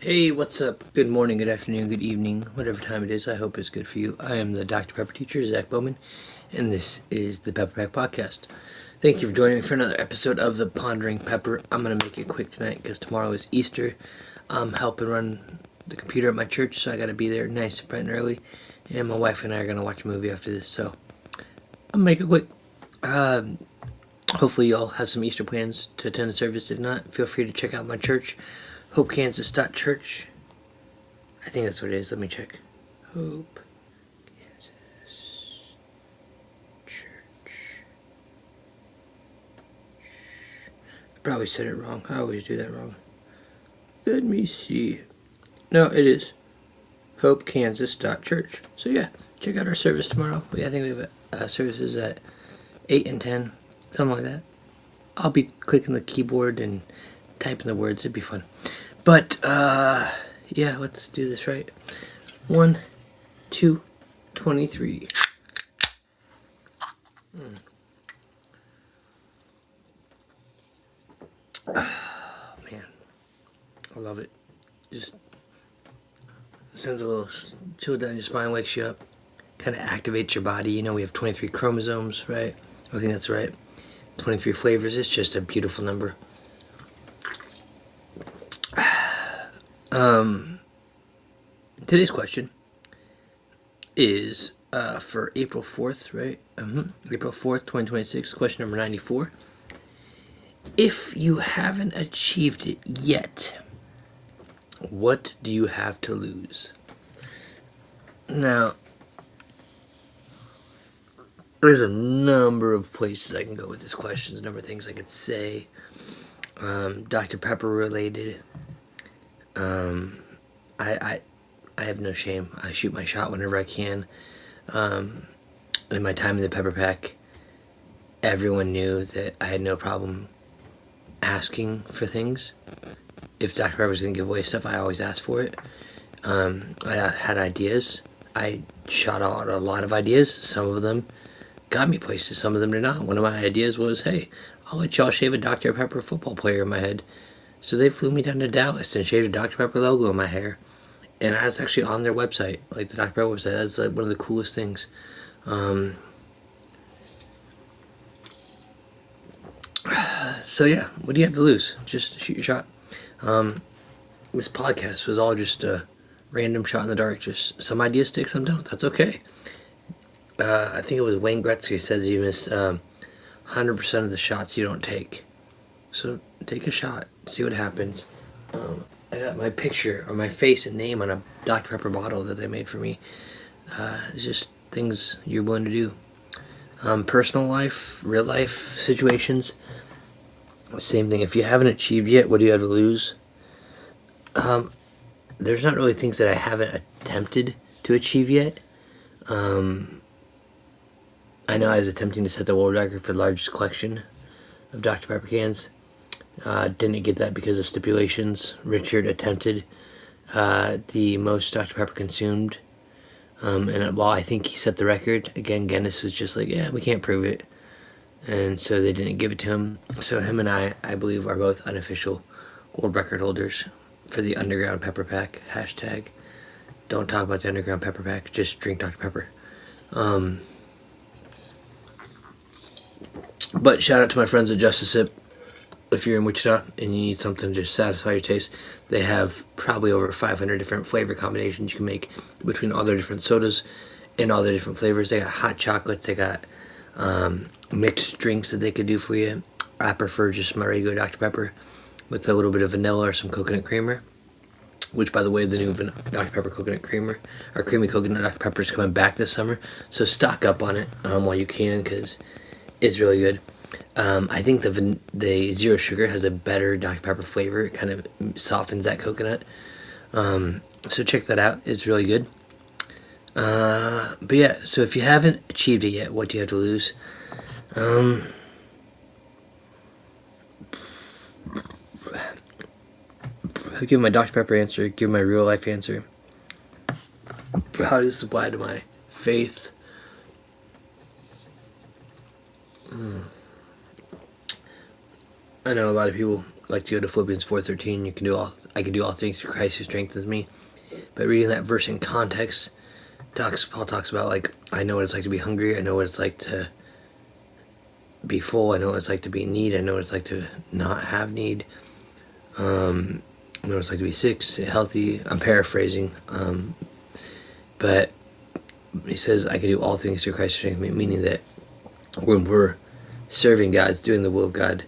Hey, what's up? Good morning, good afternoon, good evening, whatever time it is. I hope it's good for you. I am the Dr. Pepper teacher, Zach Bowman, and this is the PepperPack Podcast. Thank you for joining me for another episode of the Pondering Pepper. I'm going to make it quick tonight because tomorrow is Easter. I'm helping run the computer at my church, so I got to be there nice and bright and early. And my wife and I are going to watch a movie after this, so I'm going to make it quick. Hopefully, y'all have some Easter plans to attend the service. If not, feel free to check out my church. HopeKansas.church. I think that's what it is. Let me check. Hope Kansas Church. I probably said it wrong. I always do that wrong. Let me see. No, it is HopeKansas.church. So yeah, check out our service tomorrow. I think we have services at 8 and 10, something like that. I'll be clicking the keyboard and typing the words. It'd be fun. But, yeah, let's do this right. 1, 2, 23. Oh, man. I love it. Just sends a little chill down your spine, wakes you up. Kind of activates your body. You know, we have 23 chromosomes, right? I think that's right. 23 flavors. It's just a beautiful number. Today's question is for April 4th, right? April 4th, 2026, question number 94. If you haven't achieved it yet, what do you have to lose? Now, there's a number of places I can go with this question. There's a number of things I could say. Dr. Pepper related. I have no shame. I shoot my shot whenever I can. In my time in the Pepper Pack, everyone knew that I had no problem asking for things. If Dr. Pepper was going to give away stuff, I always asked for it. I had ideas. I shot out a lot of ideas. Some of them got me places, some of them did not. One of my ideas was, hey, I'll let y'all shave a Dr. Pepper football player in my head. So they flew me down to Dallas and shaved a Dr. Pepper logo in my hair. And I was actually on their website, like the Dr. Pepper website. That's like one of the coolest things. So yeah, what do you have to lose? Just shoot your shot. This podcast was all just a random shot in the dark. Just some ideas stick, some don't. That's okay. I think it was Wayne Gretzky says you miss 100% of the shots you don't take. So take a shot, see what happens. I got my picture or my face and name on a Dr. Pepper bottle that they made for me. It's just things you're willing to do. Personal life, real life situations, same thing. If you haven't achieved yet, what do you have to lose? There's not really things that I haven't attempted to achieve yet. I know I was attempting to set the world record for the largest collection of Dr. Pepper cans. Didn't get that because of stipulations. Richard attempted the most Dr. Pepper consumed. And while I think he set the record, again, Guinness was just like, yeah, we can't prove it. And so they didn't give it to him. So him and I believe, are both unofficial world record holders for the Underground Pepper Pack. Hashtag, don't talk about the Underground Pepper Pack, just drink Dr. Pepper. But shout out to my friends at Justice Sip. If you're in Wichita and you need something to just satisfy your taste, they have probably over 500 different flavor combinations you can make between all their different sodas and all their different flavors. They got hot chocolates, they got mixed drinks that they could do for you. I prefer just my regular Dr. Pepper with a little bit of vanilla or some coconut creamer, which, by the way, the new Dr. Pepper coconut creamer, or creamy coconut Dr. Pepper, is coming back this summer, so stock up on it while you can, because it's really good. I think the zero sugar has a better Dr. Pepper flavor. It kind of softens that coconut. So check that out. It's really good. But yeah, so if you haven't achieved it yet, what do you have to lose? I'll give my Dr. Pepper answer, give my real life answer. How does this apply to my faith? I know a lot of people like to go to Philippians 4:13. I can do all things through Christ who strengthens me. But reading that verse in context, Paul talks about, like, I know what it's like to be hungry. I know what it's like to be full. I know what it's like to be in need. I know what it's like to not have need. I know what it's like to be sick, healthy. I'm paraphrasing. But he says, I can do all things through Christ who strengthens me, meaning that when we're serving God, doing the will of God,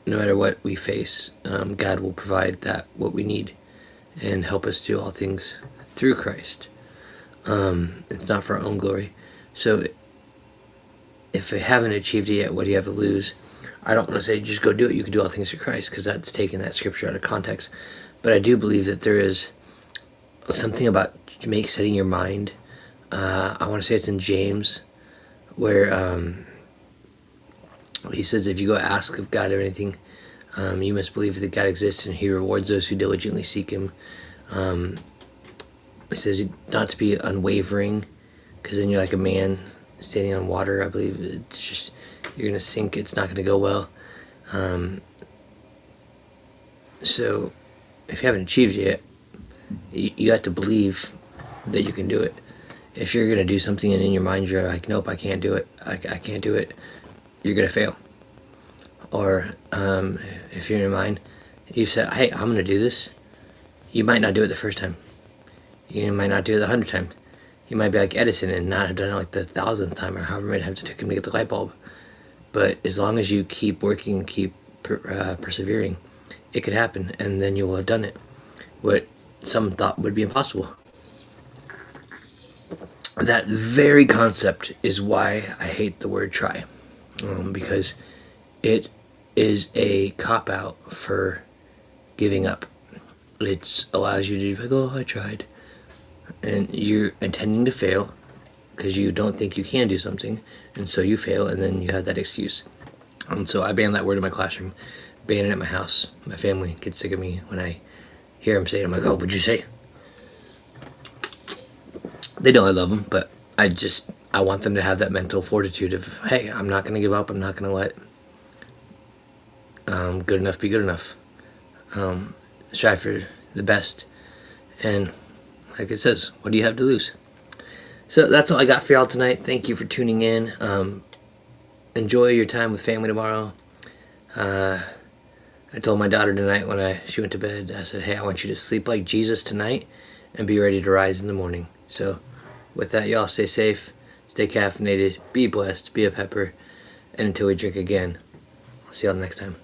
no matter what we face, God will provide what we need and help us do all things through Christ. It's not for our own glory. So if I haven't achieved it yet, what do you have to lose? I don't want to say just go do it. You can do all things through Christ, because that's taking that scripture out of context. But I do believe that there is something about setting your mind. I want to say it's in James, where he says, if you go ask of God or anything, you must believe that God exists and he rewards those who diligently seek him. He says not to be unwavering, because then you're like a man standing on water. I believe it's just, you're going to sink. It's not going to go well. So if you haven't achieved it yet, you have to believe that you can do it. If you're going to do something and in your mind you're like, nope, I can't do it, I can't do it, you're going to fail. Or if you're in your mind, you've said, hey, I'm going to do this, you might not do it the first time. You might not do it the 100th time. You might be like Edison and not have done it like the 1,000th time, or however many times it took him to get the light bulb. But as long as you keep working and keep persevering, it could happen, and then you will have done it. What some thought would be impossible. That very concept is why I hate the word try, because it is a cop-out for giving up. It allows you to be like, oh, I tried. And you're intending to fail because you don't think you can do something, and so you fail, and then you have that excuse. And so I ban that word in my classroom, ban it at my house. My family gets sick of me when I hear them say it. I'm like, oh, what'd you say? They know I love them, but I want them to have that mental fortitude of, hey, I'm not going to give up. I'm not going to let good enough be good enough. Strive for the best. And like it says, what do you have to lose? So that's all I got for y'all tonight. Thank you for tuning in. Enjoy your time with family tomorrow. I told my daughter tonight when she went to bed, I said, hey, I want you to sleep like Jesus tonight and be ready to rise in the morning. So with that, y'all stay safe, stay caffeinated, be blessed, be a pepper, and until we drink again, I'll see y'all next time.